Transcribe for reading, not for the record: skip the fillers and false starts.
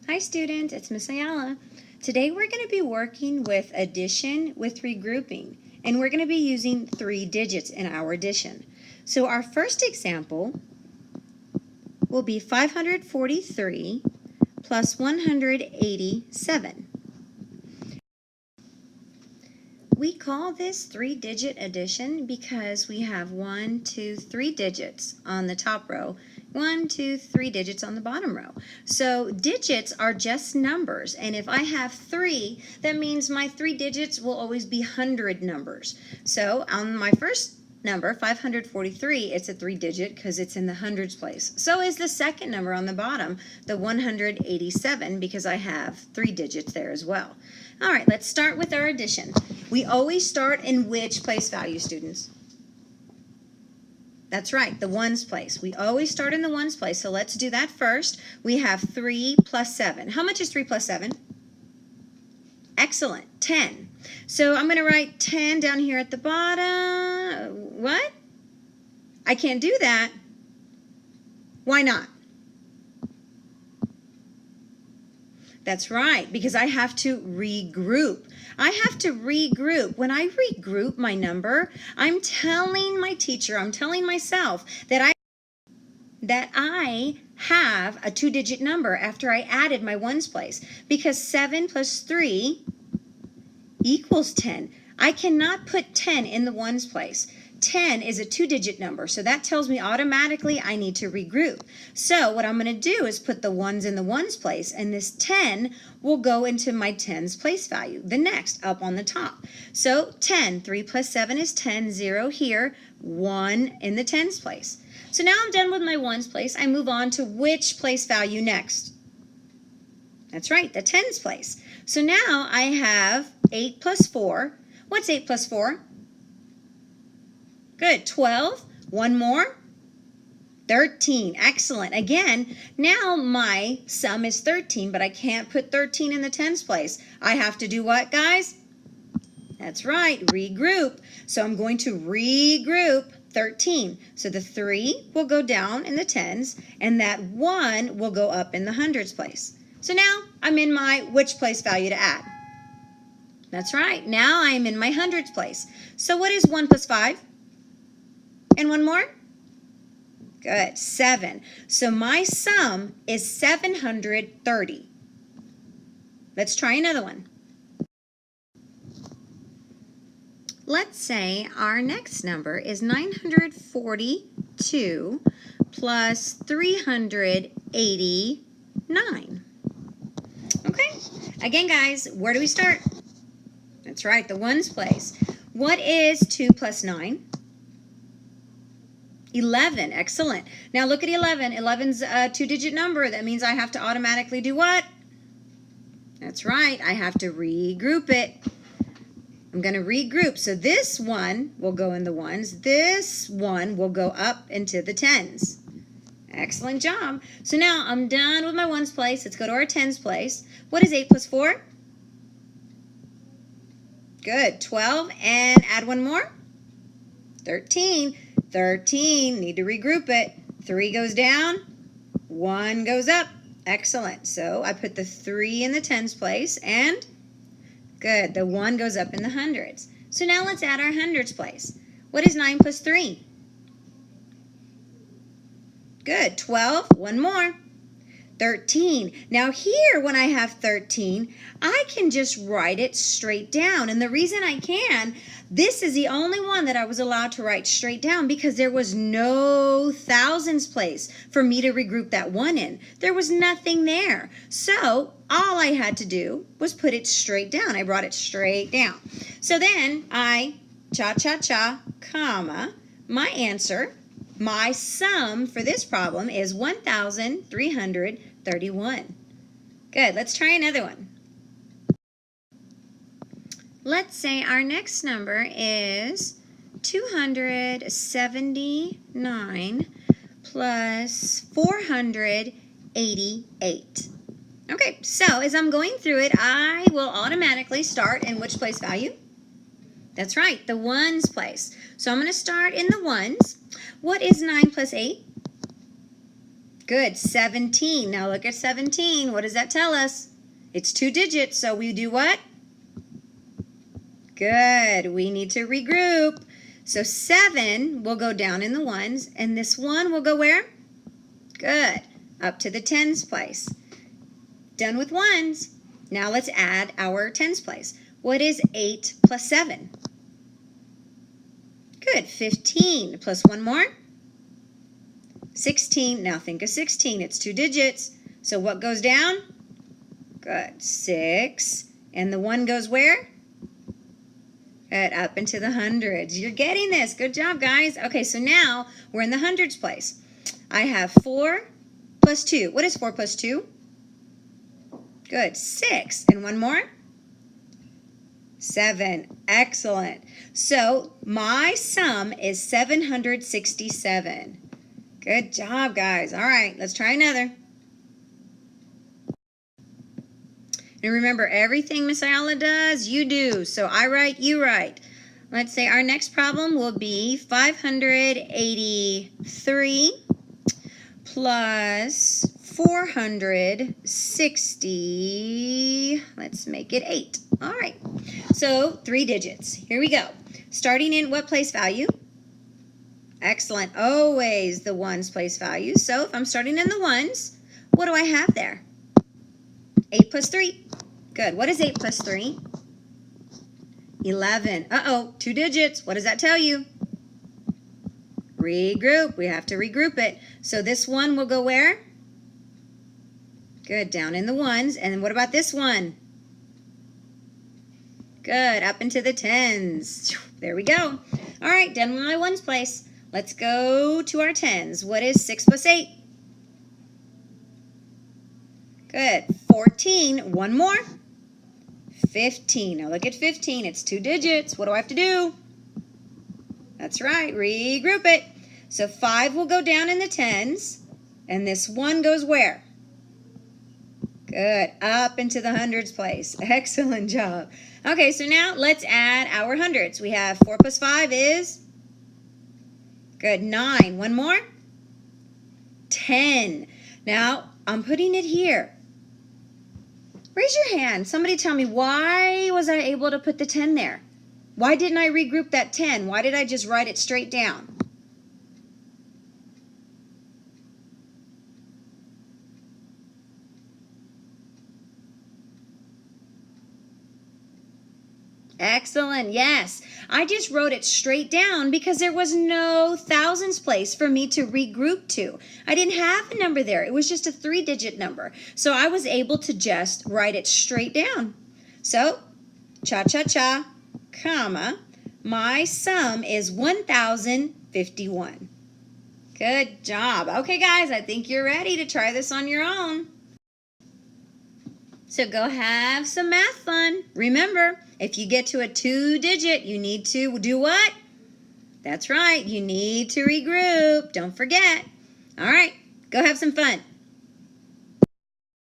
Hi students, it's Miss Ayala. Today we're going to be working with addition with regrouping, and we're going to be using 3 digits in our addition. So our first example will be 543 plus 187. We call this 3-digit addition because we have 1, 2, 3 digits on the top row, 1, 2, 3 digits on the bottom row. So digits are just numbers, and if I have 3, that means my 3 digits will always be 100 numbers. So on my first number, 543, it's a 3-digit because it's in the hundreds place. So is the second number on the bottom, the 187, because I have 3 digits there as well. All right, let's start with our addition. We always start in which place value, students? That's right, the ones place. We always start in the ones place, so let's do that first. We have 3 plus 7. How much is 3 plus 7? Excellent, 10. So I'm going to write 10 down here at the bottom. What? I can't do that. Why not? That's right, because I have to regroup. I have to regroup. When I regroup my number, I'm telling my teacher, I'm telling myself that I have a 2-digit number after I added my ones place, because 7 plus 3 equals 10. I cannot put 10 in the ones place. 10 is a 2-digit number, so that tells me automatically I need to regroup. So what I'm going to do is put the ones in the ones place, and this 10 will go into my tens place value, the next up on the top. So 10, 3 plus 7 is 10, 0 here, 1 in the tens place. So now I'm done with my ones place. I move on to which place value next? That's right, the tens place. So now I have 8 plus 4. What's 8 plus 4? Good, 12. One more. 13. Excellent. Again, now my sum is 13, but I can't put 13 in the tens place. I have to do what, guys? That's right, regroup. So I'm going to regroup 13. So the 3 will go down in the tens, and that 1 will go up in the hundreds place. So now I'm in my which place value to add? That's right, now I'm in my hundreds place. So what is 1 plus 5? And one more? Good, 7. So my sum is 730. Let's try another one. Let's say our next number is 942 plus 389. Okay, again guys, where do we start? That's right, the ones place. What is 2 plus 9? 11, excellent. Now look at 11. 11's a 2-digit number. That means I have to automatically do what? That's right, I have to regroup it. I'm going to regroup. So this one will go in the ones. This one will go up into the tens. Excellent job. So now I'm done with my ones place. Let's go to our tens place. What is 8 plus 4? Good, 12. And add one more. 13. 13, need to regroup it. 3 goes down, 1 goes up. Excellent. So I put the 3 in the tens place, and good, the 1 goes up in the hundreds. So now let's add our hundreds place. What is 9 plus 3? Good, 12, one more. 13. Now here, when I have 13, I can just write it straight down. And the reason I can, this is the only one that I was allowed to write straight down because there was no thousands place for me to regroup that 1 in. There was nothing there. So all I had to do was put it straight down. I brought it straight down. So then I cha-cha-cha, comma, my answer, my sum for this problem is 1,331. Good, let's try another one. Let's say our next number is 279 plus 488. Okay, so as I'm going through it, I will automatically start in which place value? That's right, the ones place. So I'm going to start in the ones. What is 9 plus 8? Good, 17. Now look at 17. What does that tell us? It's 2 digits, so we do what? Good, we need to regroup. So 7 will go down in the ones, and this 1 will go where? Good, up to the tens place. Done with ones. Now let's add our tens place. What is 8 plus 7? Good, 15 plus 1 more? 16. Now think of 16. It's 2 digits. So what goes down? Good, 6. And the 1 goes where? Good, up into the hundreds. You're getting this. Good job, guys. Okay, so now we're in the hundreds place. I have 4 plus 2. What is 4 plus 2? Good, 6. And 1 more? 7. Excellent. So my sum is 767. Good job, guys. All right, let's try another. And remember, everything Miss Ayala does, you do. So I write, you write. Let's say our next problem will be 583 plus 460. Let's make it 8. All right. So 3 digits. Here we go. Starting in what place value? Excellent. Always the ones place value. So if I'm starting in the ones, what do I have there? 8 plus 3. Good. What is 8 plus 3? 11. Uh-oh, 2 digits. What does that tell you? Regroup. We have to regroup it. So this one will go where? Good. Down in the ones. And what about this one? Good. Up into the tens. There we go. All right. Done with my ones place. Let's go to our tens. What is 6 plus 8? Good. 14. One more. 15. Now look at 15. It's 2 digits. What do I have to do? That's right. Regroup it. So 5 will go down in the tens. And this 1 goes where? Good. Up into the hundreds place. Excellent job. Okay, so now let's add our hundreds. We have 4 plus 5 is? Good. 9. One more? 10. Now, I'm putting it here. Raise your hand. Somebody tell me, why was I able to put the 10 there? Why didn't I regroup that 10? Why did I just write it straight down? Excellent. Yes. I just wrote it straight down because there was no thousands place for me to regroup to. I didn't have a number there. It was just a 3-digit number. So I was able to just write it straight down. So, cha-cha-cha, comma, my sum is 1,051. Good job. Okay, guys, I think you're ready to try this on your own. So go have some math fun. Remember, if you get to a 2-digit, you need to do what? That's right, you need to regroup. Don't forget. All right, go have some fun.